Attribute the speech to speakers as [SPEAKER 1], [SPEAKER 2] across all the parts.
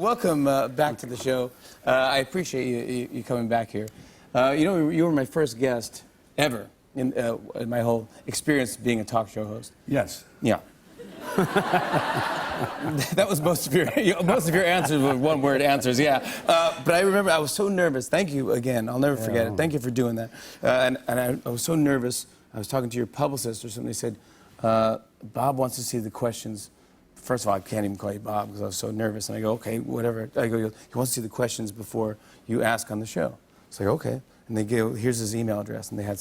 [SPEAKER 1] welcome back to the show. I appreciate you coming back here. You know, you were my first guest ever in my whole experience being a talk show host.
[SPEAKER 2] Yes.
[SPEAKER 1] Yeah. That was most of your answers were one-word answers. Yeah. But I remember I was so nervous. Thank you again. I'll never forget it. Thank you for doing that. And I was so nervous. I was talking to your publicist or something. They said, Bob wants to see the questions. First of all, I can't even call you Bob because I was so nervous. And I go, okay, whatever. I go, he wants to see the questions before you ask on the show. It's like, okay. And they go, here's his email address. And they had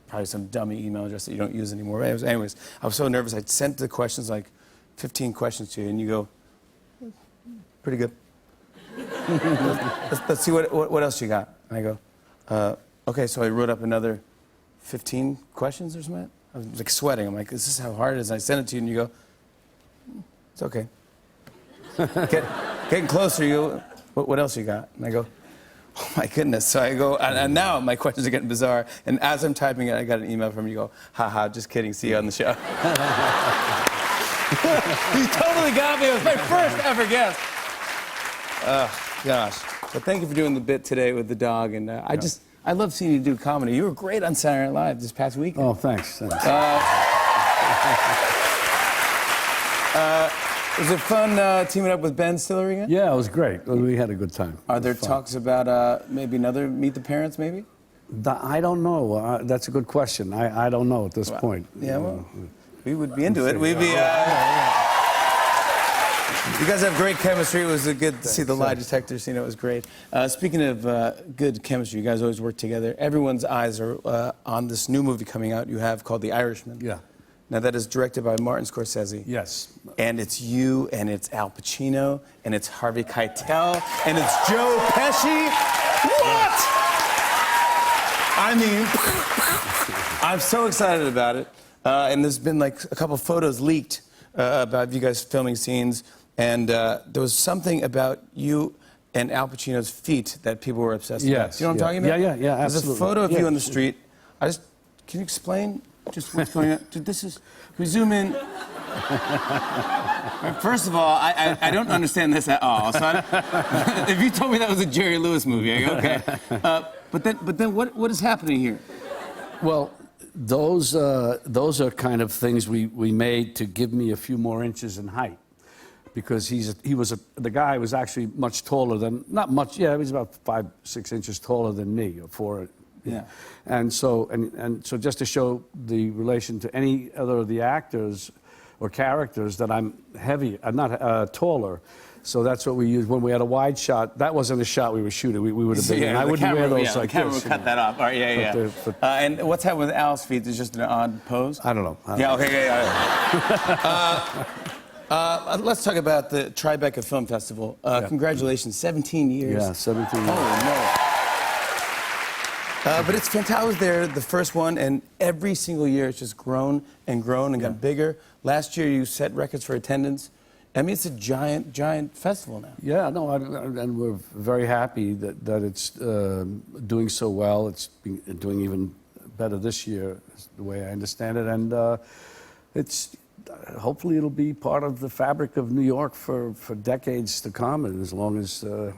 [SPEAKER 1] probably some dummy email address that you don't use anymore. Anyways, I was so nervous. I sent the questions, like 15 questions to you, and you go, pretty good. let's see what else you got. And I go, okay, so I wrote up another 15 questions or something. I was like sweating. I'm like, this is how hard it is. And I sent it to you, and you go, it's okay. Getting closer, you go, what else you got? And I go, oh my goodness. So I go, and now my questions are getting bizarre. And as I'm typing it, I got an email from you. You go, haha, just kidding, see you on the show. You totally got me. It was my first ever guest. Oh, gosh. But thank you for doing the bit today with the dog. And I love seeing you do comedy. You were great on Saturday Night Live this past weekend.
[SPEAKER 2] Oh, thanks.
[SPEAKER 1] Was it fun teaming up with Ben Stiller again?
[SPEAKER 2] Yeah, it was great. We had a good time.
[SPEAKER 1] Are there talks about maybe another Meet the Parents, maybe?
[SPEAKER 2] I don't know. That's a good question. I don't know at this point.
[SPEAKER 1] Yeah, well, we would be into it. We'd be... You guys have great chemistry. It was good to see the lie detector scene. It was great. Speaking of good chemistry, you guys always work together. Everyone's eyes are on this new movie coming out you have called The Irishman.
[SPEAKER 2] Yeah.
[SPEAKER 1] Now, that is directed by Martin Scorsese.
[SPEAKER 2] Yes.
[SPEAKER 1] And it's you, and it's Al Pacino, and it's Harvey Keitel, and it's Joe Pesci. What? I mean, I'm so excited about it. And there's been like a couple photos leaked about you guys filming scenes, and there was something about you and Al Pacino's feet that people were obsessed with.
[SPEAKER 2] Yes.
[SPEAKER 1] You know what I'm talking about?
[SPEAKER 2] Yeah, absolutely.
[SPEAKER 1] There's a photo of you on the street. Can you explain just what's going on? Dude, can we zoom in? First of all, I don't understand this at all. So if you told me that was a Jerry Lewis movie, I go, okay. But then what is happening here?
[SPEAKER 2] Well, those are kind of things we made to give me a few more inches in height, because the guy was actually much taller than, not much, yeah, he was about 5-6 inches taller than me, or 4.
[SPEAKER 1] Yeah.
[SPEAKER 2] And so just to show the relation to any other of the actors or characters that I'm not taller. So that's what we used when we had a wide shot. That wasn't a shot we were shooting. We would have been.
[SPEAKER 1] Yeah,
[SPEAKER 2] I wouldn't wear those like
[SPEAKER 1] the camera
[SPEAKER 2] this.
[SPEAKER 1] Would cut that off. All right, yeah. And what's happening with Al's feet? Is just an odd pose?
[SPEAKER 2] I don't know.
[SPEAKER 1] Let's talk about the Tribeca Film Festival. Congratulations, 17 years.
[SPEAKER 2] Yeah, 17 years.
[SPEAKER 1] Holy moly. But it's fantastic. I was there, the first one, and every single year it's just grown and got bigger. Last year you set records for attendance. I mean, it's a giant festival now.
[SPEAKER 2] Yeah, no, and we're very happy that it's doing so well. It's been doing even better this year, is the way I understand it. And hopefully it'll be part of the fabric of New York for decades to come. And as long as the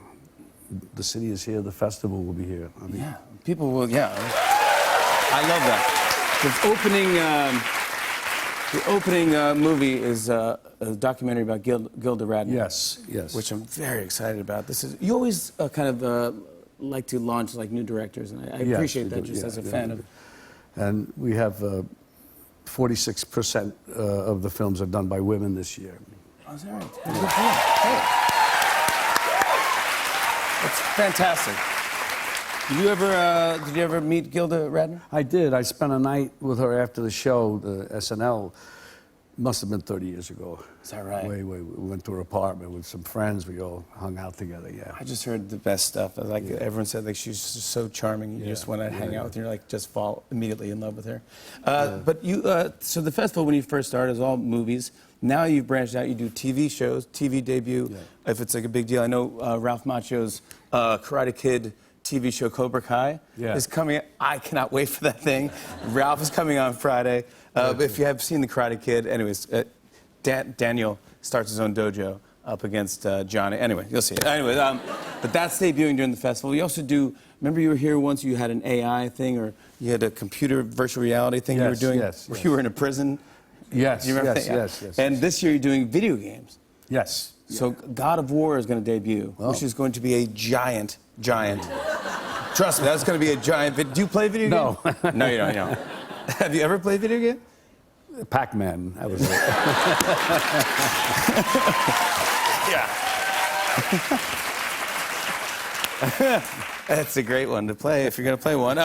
[SPEAKER 2] city is here, the festival will be here. I mean,
[SPEAKER 1] yeah. People will, yeah. I love that. The opening movie is a documentary about Gilda Radner.
[SPEAKER 2] Yes.
[SPEAKER 1] Which I'm very excited about. You always kind of like to launch like new directors, and I appreciate that just as a fan of.
[SPEAKER 2] And we have 46% of the films are done by women this year.
[SPEAKER 1] Oh, is that right? Hey. That's fantastic. Did you ever meet Gilda Radner?
[SPEAKER 2] I did. I spent a night with her after the show, the SNL. Must have been 30 years ago.
[SPEAKER 1] Is that right?
[SPEAKER 2] We went to her apartment with some friends. We all hung out together, yeah.
[SPEAKER 1] I just heard the best stuff. Everyone said like she's just so charming. You just want to hang out with her, like just fall immediately in love with her. But so the festival when you first started was all movies. Now you've branched out. You do TV shows, TV debut. If it's like a big deal, I know Ralph Macchio's Karate Kid TV show Cobra Kai is coming. I cannot wait for that thing. Ralph is coming on Friday. If you have seen The Karate Kid, anyways, Daniel starts his own dojo. up against Johnny. Anyway, you'll see it. Anyway, but that's debuting during the festival. You also do. Remember, you were here once. You had an AI thing, or you had a computer virtual reality thing you were doing.
[SPEAKER 2] Yes.
[SPEAKER 1] You were in a prison.
[SPEAKER 2] Yes.
[SPEAKER 1] Do you remember that?
[SPEAKER 2] Yes.
[SPEAKER 1] And this year you're doing video games.
[SPEAKER 2] Yes.
[SPEAKER 1] So God of War is going to debut, which is going to be a giant. Trust me, that's going to be a giant. Do you play video games?
[SPEAKER 2] No.
[SPEAKER 1] No, you don't. Have you ever played video games?
[SPEAKER 2] Pac-Man. That was it.
[SPEAKER 1] Yeah. That's a great one to play if you're going to play one.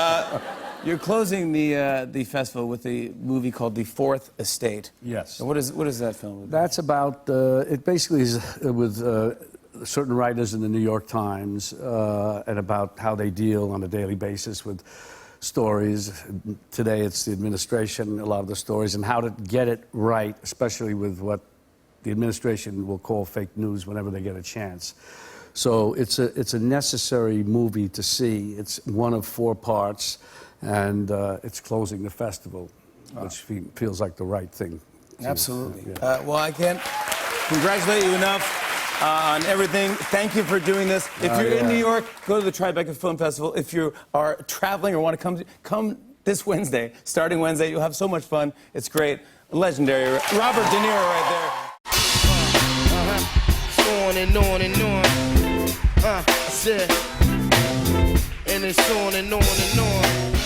[SPEAKER 1] You're closing the festival with a movie called The Fourth Estate.
[SPEAKER 2] Yes.
[SPEAKER 1] So what is that film about?
[SPEAKER 2] That's about, it basically is with certain writers in the New York Times and about how they deal on a daily basis with stories. Today it's the administration, a lot of the stories, and how to get it right, especially with what the administration will call fake news whenever they get a chance. So it's a necessary movie to see. It's one of 4 parts, and it's closing the festival, which feels like the right thing.
[SPEAKER 1] Absolutely.
[SPEAKER 2] Yeah.
[SPEAKER 1] Well, I can't congratulate you enough on everything. Thank you for doing this. If you're in New York, go to the Tribeca Film Festival. If you are traveling or want to come this Wednesday, starting Wednesday. You'll have so much fun. It's great. Legendary. Robert De Niro right there.
[SPEAKER 3] On and on and on. I said, and it's on and on and on.